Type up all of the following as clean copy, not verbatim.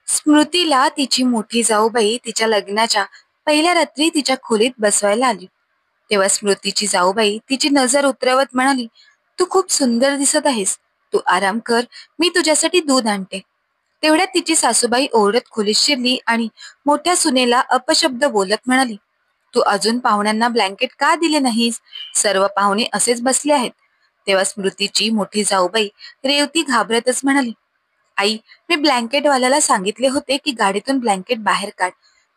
स्मृतीला तिची मोठी जाऊबाई तिच्या लग्नाच्या पहिल्या रात्री तिच्या खोलीत बसवायला आली. तेव्हा स्मृतीची जाऊबाई तिची नजर उतरवत म्हणाली, "तू खूप सुंदर दिसत आहेस. तू आराम कर, मी तुझ्यासाठी दूध आणते." तेवढ्यात तिची सासूबाई ओरडत खोलीत शिरली आणि मोठ्या सुनेला अपशब्द बोलत म्हणाली, "तू अजून पाहुण्यांना ब्लँकेट का दिले नाहीस? सर्व पाहुणे असेच बसले आहेत." तेव्हा स्मृतीची मोठी जाऊबाई रेवती घाबरतच म्हणाली, "आई, मी ब्लँकेटवाल्याला सांगितले होते की गाडीतून ब्लँकेट बाहेर काढ.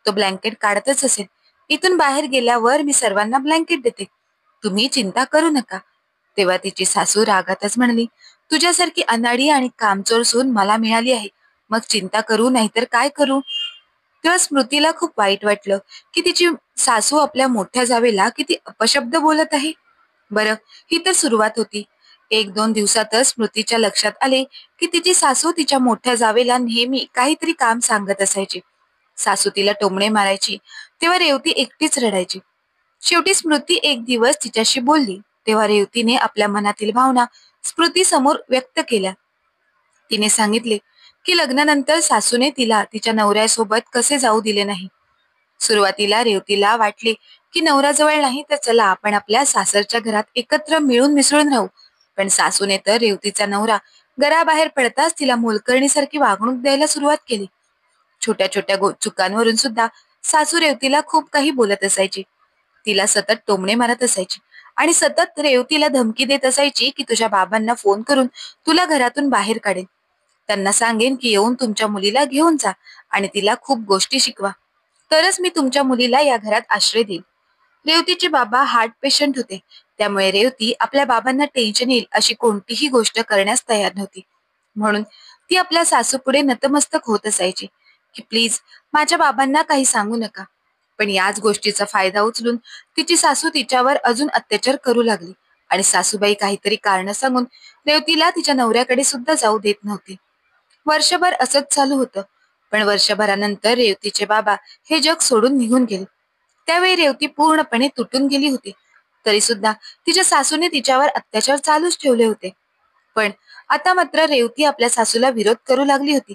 तो ब्लँकेट काढतच असेल. इथून बाहेर गेल्यावर मी सर्वांना ब्लँकेट देते. तुम्ही चिंता करू नका." तेव्हा तिची सासू रागातच म्हणाली, "तुझ्यासारखी अनाडी आणि कामचोर सून मला मिळाली आहे. मग चिंता करू नाहीतर काय करू?" तेव्हा स्मृतीला खूप वाईट वाटलं की तिची सासू आपल्या मोठ्या जावेला किती अपशब्द बोलत आहे. बरं, ही तर सुरुवात होती. 1-2 दिवसातच स्मृतीच्या लक्षात आले की तिची सासू तिच्या मोठ्या जावेला नेहमी काहीतरी काम सांगत असायची. सासू तिला टोमणे मारायची, तेव्हा रेवती एकटीच रडायची. शेवटी स्मृती एक दिवस तिच्याशी बोलली, तेव्हा रेवतीने आपल्या मनातील भावना स्मृती समोर व्यक्त केल्या. तिने सांगितले की लग्नानंतर सासूने तिला तिच्या नवऱ्यासोबत कसे जाऊ दिले नाही. सुरुवातीला रेवतीला वाटले की नवरा जवळ नाही तर चला आपण आपल्या सासरच्या घरात एकत्र मिळून मिसळून राहू. पण सासूने तर रेवतीचा नवरा घराबाहेर पडताच तिला मोलकरणीसारखी वागणूक द्यायला सुरुवात केली. छोट्या छोट्या चुकांवरून सुद्धा सासू रेवतीला खूप काही बोलत असायची. तिला सतत टोमणे मारत असायची आणि सतत रेवतीला धमकी देत असायची की तुझ्या बाबांना फोन करून तुला घरातून बाहेर काढेन. त्यांना सांगेन की येऊन तुमच्या मुलीला घेऊन जा आणि तिला खूप गोष्टी शिकवा. तरच मी तुमच्या मुलीला या घरात आश्रय देईन. रेवतीचे बाबा हार्ट पेशंट होते. त्यामुळे रेवती आपल्या बाबांना टेन्शन येईल अशी कोणतीही गोष्ट करण्यास तयार नव्हती. म्हणून ती आपल्या सासूपुढे नतमस्तक होत असायची की प्लीज माझ्या बाबांना काही सांगू नका. पण याच गोष्टीचा फायदा उचलून तिची सासू तिच्यावर अजून अत्याचार करू लागली आणि सासूबाई काहीतरी कारण सांगून रेवतीला तिच्या नवऱ्याकडे सुद्धा जाऊ देत नव्हती. वर्षभर असंच चालू होतं. पण वर्षभरानंतर रेवतीचे बाबा हे जग सोडून निघून गेले. त्यावेळी रेवती पूर्णपणे तुटून गेली होती. तरी सुद्धा तिच्या सासूने तिच्यावर अत्याचार चालूच ठेवले होते. पण आता मात्र रेवती आपल्या सासूला विरोध करू लागली होती,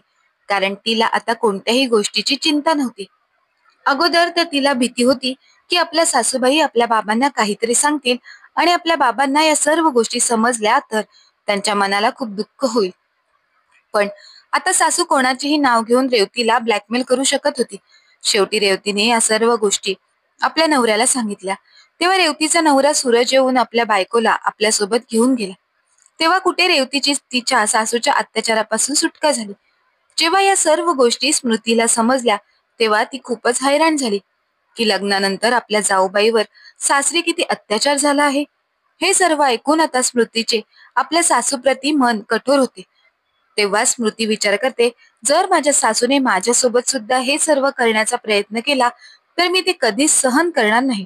कारण तिला आता कोणत्याही गोष्टीची चिंता नव्हती. अगोदर तर तिला भीती होती की आपल्या सासूबाई आपल्या बाबांना काहीतरी सांगतील आणि आपल्या बाबांना या सर्व गोष्टी समजल्या तर त्यांच्या मनाला खूप दुःख होईल. पण आता सासू कोणाचेही नाव घेऊन रेवतीला ब्लॅकमेल करू शकत होती. शेवटी रेवतीने या सर्व गोष्टी आपल्या नवऱ्याला सांगितल्या. तेव्हा रेवतीचा नवरा सूरज येऊन आपल्या बायकोला आपल्यासोबत घेऊन गेला. तेव्हा कुठे रेवतीची तिच्या सासूच्या अत्याचारापासून सुटका झाली. जेव्हा या सर्व गोष्टी स्मृतीला समजल्या तेव्हा ती खूपच हैराण झाली की लग्नानंतर आपल्या जाऊबाईवर सासरी किती अत्याचार झाला आहे. हे सर्व ऐकून आता स्मृतीचे आपल्या सासूप्रती मन कठोर होते. तेव्हा स्मृती विचार करते, जर माझ्या सासूने माझ्यासोबत सुद्धा हे सर्व करण्याचा प्रयत्न केला तर मी ते कधीच सहन करणार नाही.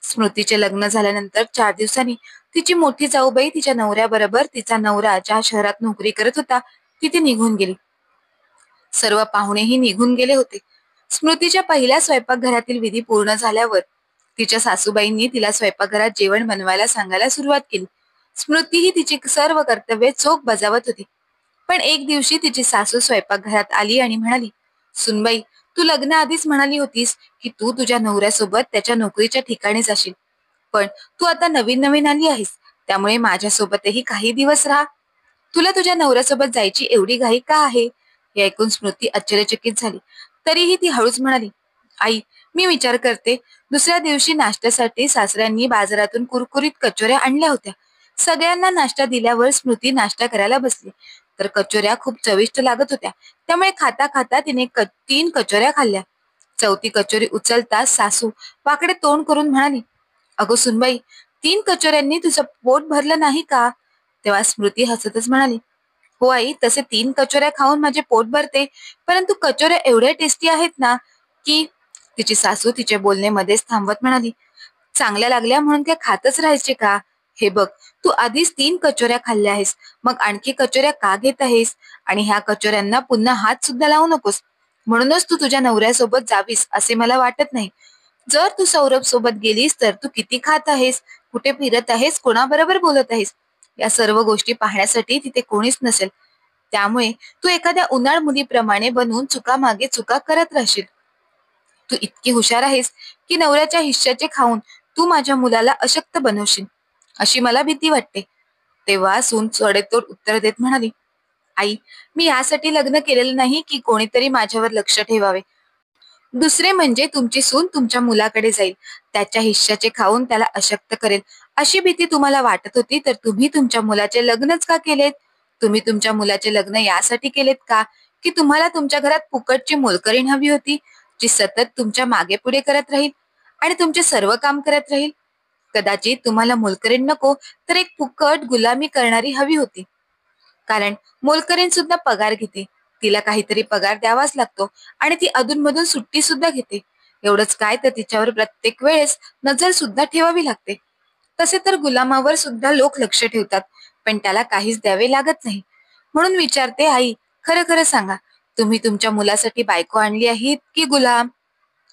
स्मृतीचे लग्न झाल्यानंतर 4 दिवसांनी तिची मोठी जाऊबाई तिच्या नवऱ्याबरोबर तिचा नवरा ज्या शहरात नोकरी करत होता तिथे निघून गेली. सर्व पाहुणेही निघून गेले होते. स्मृतीच्या पहिल्या स्वयंपाकघरातील विधी पूर्ण झाल्यावर तिच्या सासूबाईंनी तिला स्वयंपाकघरात जेवण बनवायला सांगायला सुरुवात केली. स्मृती ही तिची सर्व कर्तव्ये चोख बजावत होती. पण एक दिवशी तिची सासू स्वयंपाकघरात आली आणि म्हणाली, "सुनबाई, तू लग्नाआधीच म्हणाली होतीस की तू तुझ्या नवऱ्यासोबत त्याच्या नोकरीच्या ठिकाणी जाशील. पण तू आता नवीन नवीन आली आहेस, त्यामुळे माझ्यासोबतही काही दिवस राहा. तुला तुझ्या नवऱ्यासोबत जायची एवढी घाई का आहे?" हे ऐकून स्मृती आश्चर्यचकित झाली. तरीही ती हळूच म्हणाली, "आई, मी विचार करते." दुसऱ्या दिवशी नाश्त्यासाठी सासऱ्यांनी बाजारातून कुरकुरीत कचोऱ्या आणल्या होत्या. सगळ्यांना नाश्ता दिल्यावर स्मृती नाश्ता करायला बसली. तर कचोऱ्या खूप चविष्ट लागत होत्या. त्यामुळे खाता खाता तिने 3 कचोऱ्या खाल्ल्या. चौथी कचोरी उचलताच सासू वाकडे तोंड करून म्हणाली, "अगो सुनबाई, 3 कचोऱ्यांनी तुझं पोट भरलं नाही का?" तेव्हा स्मृती हसतच म्हणाली, "हो आई, तसे 3 कचोऱ्या खाऊन माझे पोट भरते, परंतु कचोऱ्या एवढ्या टेस्टी आहेत ना की." तिची सासू तिचे बोलणे मध्येच थांबवत म्हणाली, "चांगल्या लागल्या म्हणून काय खातच राहायचे का? हे बघ, तू आधीच 3 कचोऱ्या खाल्ल्या आहेस, मग आणखी कचोऱ्या का घेत आहेस? आणि ह्या कचोऱ्यांना पुन्हा हात सुद्धा लावू नकोस. म्हणूनच तू तुझ्या नवऱ्यासोबत जावीस असे मला वाटत नाही. जर तू सौरभ सोबत गेलीस तर तू किती खात आहेस, कुठे फिरत आहेस, कोणाबरोबर बोलत आहेस, या सर्व गोष्टी पाहण्यासाठी तिथे कोणीच नसेल. त्यामुळे तू एखाद्या उन्हाळ मुलीप्रमाणे बनून चुका मागे चुका करत राहशील. तू इतकी हुशार आहेस की नवऱ्याच्या हिश्श्याचे खाऊन तू माझ्या मुलाला अशक्त बनवशील, अशी मला भीती वाटते. तेव्हा सून सडेतोड उत्तर देत म्हणाली, आई, मी यासाठी लग्न केलेलं नाही की कोणीतरी माझ्यावर लक्ष ठेवावे. दुसरे म्हणजे तुमची सून तुमच्या मुलाकडे जाईल, त्याच्या हिश्श्याचे खाऊन त्याला अशक्त करेल, अशी भीती तुम्हाला वाटत होती तर तुम्ही तुमच्या मुलाचे लग्नच का केलेत? तुम्ही तुमच्या मुलाचे लग्न यासाठी केलेत का की तुम्हाला तुमच्या घरात फुकटची मोलकरीण हवी होती, जी सतत तुमच्या मागे पुढे करत राहील आणि तुमचे सर्व काम करत राहील? कदाचित तुम्हाला मोलकरीण नको तर एक फुकट गुलामी करणारी हवी होती. कारण मोलकरीण सुद्धा पगार घेते, तिला काहीतरी पगार द्यावाच लागतो आणि ती अधूनमधून सुट्टी सुद्धा घेते. एवढंच काय तर तिच्यावर प्रत्येक वेळेस नजर सुद्धा ठेवावी लागते. तसे तर गुलामावर सुद्धा लोक लक्ष ठेवतात, पण त्याला काहीच द्यावे लागत नाही. म्हणून विचारते आई, खरं खरं सांगा, तुम्ही तुमच्या मुलासाठी बायको आणली आहे की गुलाम?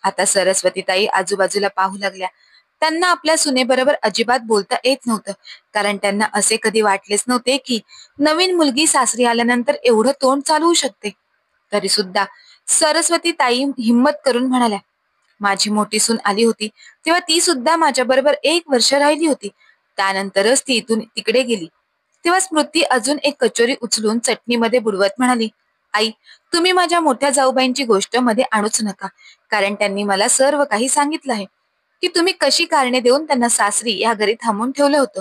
आता सरस्वतीताई आजूबाजूला पाहू लागल्या. त्यांना आपल्या सुनेबरोबर अजिबात बोलता येत नव्हतं, कारण त्यांना असे कधी वाटलेच नव्हते की नवीन मुलगी सासरी आल्यानंतर एवढं तोंड चालवू शकते. तरी सुद्धा सरस्वतीताई हिम्मत करून म्हणाल्या, माझी मोठी सून आली होती तेव्हा ती सुद्धा माझ्याबरोबर 1 वर्ष राहिली होती. त्यानंतरच ती इथून तिकडे गेली. तेव्हा स्मृती अजून एक कचोरी उचलून चटणीमध्ये बुडवत म्हणाली, आई, तुम्ही माझ्या मोठ्या जाऊबाईंची गोष्ट मध्ये आणूच नका, कारण त्यांनी मला सर्व काही सांगितलं आहे की तुम्ही कशी कारणे देऊन त्यांना सासरी या घरी थांबून ठेवलं होतं.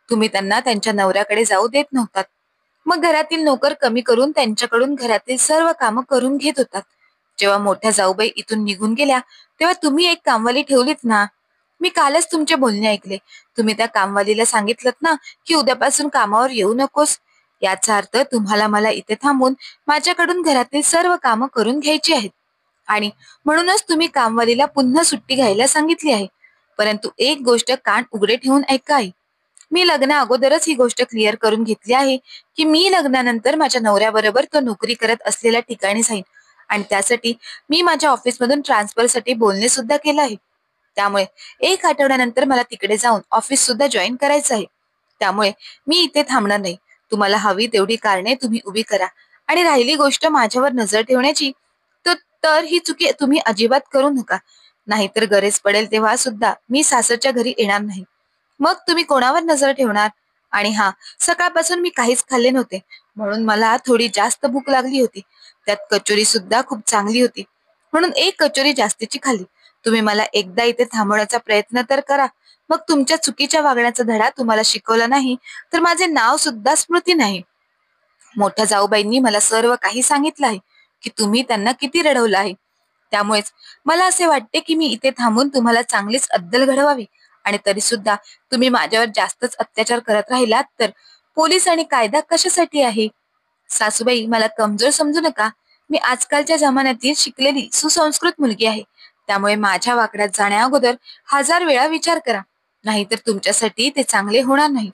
तुम्ही त्यांना त्यांच्या नवऱ्याकडे जाऊ देत नव्हतात. मग घरातील नोकर कमी करून त्यांच्याकडून घरातील सर्व कामं करून घेत होतात. जेव्हा मोठ्या जाऊबाई इथून निघून गेल्या तेव्हा तुम्ही एक कामवाली ठेवलीत ना. मी कालच तुमचे बोलणे ऐकले. तुम्ही त्या कामवालीला सांगितलं ना की उद्यापासून कामावर येऊ नकोस. याचा अर्थ तुम्हाला मला इथे थांबून माझ्याकडून घरातील सर्व कामं करून घ्यायची आहेत आणि म्हणूनच तुम्ही कामवालीला पुन्हा सुट्टी घ्यायला सांगितली आहे. परंतु एक गोष्ट कान उघडे ठेवून ऐका आहे. मी लग्ना अगोदरच ही गोष्ट क्लिअर करून घेतली आहे की मी लग्नानंतर माझ्या नवऱ्याबरोबर तो नोकरी करत असलेल्या ठिकाणी जाईन आणि त्यासाठी मी माझ्या ऑफिसमधून ट्रान्सफरसाठी बोलणे सुद्धा केलं आहे. त्यामुळे 1 आठवड्यानंतर मला तिकडे जाऊन ऑफिस सुद्धा जॉईन करायचं आहे. त्यामुळे मी इथे थांबणार नाही. तुम्हाला हवी तेवढी कारणे तुम्ही उभी करा आणि राहिली गोष्ट माझ्यावर नजर ठेवण्याची, तर तर ही चुकी तुम्ही अजिबात करू नका. नाहीतर गरज पडेल तेव्हा सुद्धा मी सासरच्या घरी येणार नाही. मग तुम्ही कोणावर नजर ठेवणार? आणि हा, सकाळपासून मी काहीच खाल्ले नव्हते, म्हणून मला थोडी जास्त भूक लागली होती. त्यात कचोरी सुद्धा खूप चांगली होती, म्हणून एक कचोरी जास्तीची खाल्ली. तुम्ही मला एकदा इथे थांबवण्याचा प्रयत्न तर करा. मग तुमच्या चुकीच्या वागण्याचा धडा तुम्हाला शिकवला नाही तर माझे नाव सुद्धा स्मृती नाही. मोठ्या जाऊबाईंनी मला सर्व काही सांगितलं आहे की तुम्ही त्यांना किती रडवलं आहे. त्यामुळेच मला असे वाटते की मी इथे थांबून तुम्हाला चांगलीच अद्दल घडवावी, आणि तरी सुद्धा तुम्ही माझ्यावर जास्तच अत्याचार करत राहिलात तर पोलीस आणि कायदा कशासाठी आहे? सासूबाई, मला कमजोर समजू नका. मी आजकालच्या जमान्यातील शिकलेली सुसंस्कृत मुलगी आहे. त्यामुळे माझ्या वाकड्यात जाण्या अगोदर 1000 वेळा विचार करा, नाहीतर तुमच्यासाठी ते चांगले होणार नाही.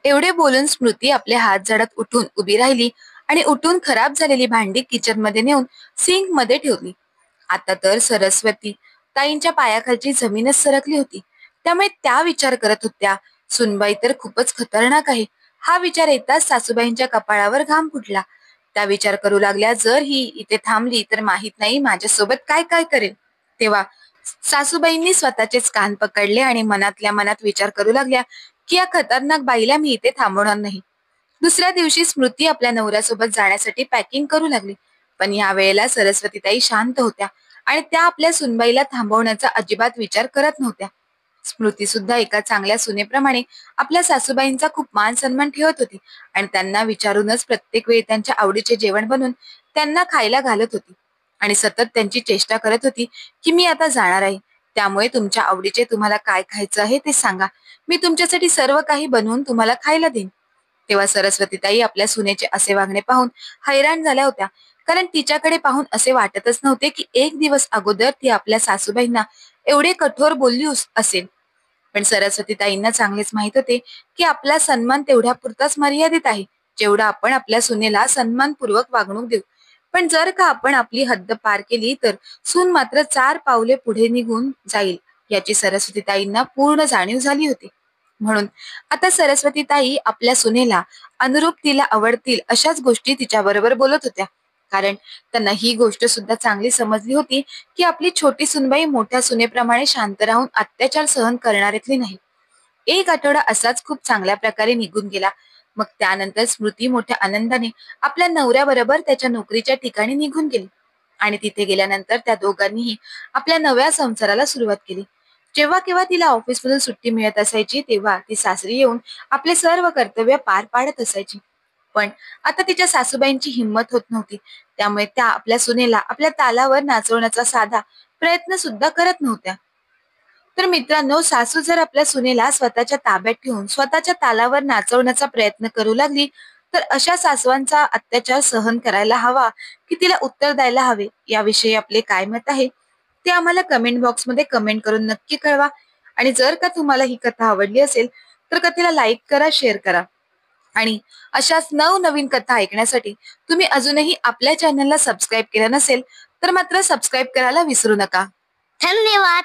एवढे बोलून स्मृती आपले हात झाडत उठून उभी राहिली आणि उठून खराब झालेली भांडी किचन मध्ये नेऊन सिंक मध्ये ठेवली. आता तर सरस्वती ताईंच्या पायाखालची जमीनच सरकली होती. त्यामुळे त्या विचार करत होत्या, सुनबाई तर खूपच खतरनाक आहे. हा विचार येताच सासूबाईंच्या कपाळावर घाम फुटला. त्या विचार करू लागल्या, जर ही इथे थांबली तर माहित नाही माझ्यासोबत काय काय करेल. तेव्हा सासूबाईंनी स्वतःचेच कान पकडले आणि मनातल्या मनात विचार करू लागल्या की या खतरनाक बाईला मी इथे थांबवणार नाही. दुसऱ्या दिवशी स्मृती आपल्या नवऱ्यासोबत जाण्यासाठी पॅकिंग करू लागली. पण या वेळेला सरस्वतीताई शांत होत्या आणि त्या आपल्या सुनबाईला थांबवण्याचा अजिबात विचार करत नव्हत्या. स्मृती सुद्धा एका चांगल्या सुनेप्रमाणे आपल्या सासूबाईंचा खूप मान सन्मान ठेवत होती आणि त्यांना विचारूनच प्रत्येक वेळी त्यांच्या आवडीचे जेवण बनवून त्यांना खायला घालत होती आणि सतत त्यांची चेष्टा करत होती की मी आता जाणार आहे, त्यामुळे तुमच्या आवडीचे तुम्हाला काय खायचं आहे ते सांगा, मी तुमच्यासाठी सर्व काही बनवून तुम्हाला खायला देईन. तेव्हा सरस्वतीताई आपल्या सुनेचे असे वागणे पाहून हैराण झाल्या होत्या, कारण तिच्याकडे पाहून असे वाटतच नव्हते की एक दिवस अगोदर ती आपल्या सासूबाईंना एवढे कठोर बोलली असेल. पण सरस्वतीताईंना चांगलेच माहित होते की आपला सन्मान तेवढ्या पुरताच मर्यादित आहे, जेवढा आपण आपल्या सुनेला सन्मानपूर्वक वागणूक देऊ. पण जर का आपण आपली हद्द पार केली तर सून मात्र 4 पावले पुढे निघून जाईल, याची सरस्वतीताईंना पूर्ण जाणीव झाली होती. म्हणून आता सरस्वती ताई आपल्या सुनेला अनुरूप तिला आवडतील अशाच गोष्टी तिच्याबरोबर बोलत होत्या. कारण त्यांना ही गोष्ट सुद्धा चांगली समजली होती की आपली छोटी सुनबाई मोठ्या सुनेप्रमाणे शांत राहून अत्याचार सहन करणाऱ्यातली नाही. एक आठवडा असाच खूप चांगल्या प्रकारे निघून गेला. मग त्यानंतर स्मृती मोठ्या आनंदाने आपल्या नवऱ्याबरोबर त्याच्या नोकरीच्या ठिकाणी निघून गेली आणि तिथे गेल्यानंतर त्या दोघांनीही आपल्या नव्या संसाराला सुरुवात केली. जेव्हा केव्हा तिला ऑफिसमधून सुट्टी मिळत असायची तेव्हा ती सासरी येऊन आपले सर्व कर्तव्य पार पाडत असायची. पण आता तिच्या सासूबाईंची हिंमत होत नव्हती. त्यामुळे त्या आपल्या सुनेला आपल्या तालावर नाचवण्याचा साधा प्रयत्न सुद्धा करत नव्हत्या. तर मित्रांनो, सासू जर आपल्या सुनेला स्वतःच्या ताब्यात ठेवून स्वतःच्या तालावर नाचवण्याचा प्रयत्न करू लागली, तर अशा सासवांचा अत्याचार सहन करायला हवा की तिला उत्तर द्यायला हवे, याविषयी आपले काय मत आहे ते आम्हाला कमेंट बॉक्समध्ये कमेंट करून नक्की कळवा. आणि जर का तुम्हाला ही कथा आवडली असेल तर कथेला लाईक करा, शेअर करा. आणि अशाच नवनवीन कथा ऐकण्यासाठी तुम्ही अजूनही आपल्या चॅनलला सबस्क्राईब केलं नसेल तर मात्र सबस्क्राईब करायला विसरू नका. धन्यवाद.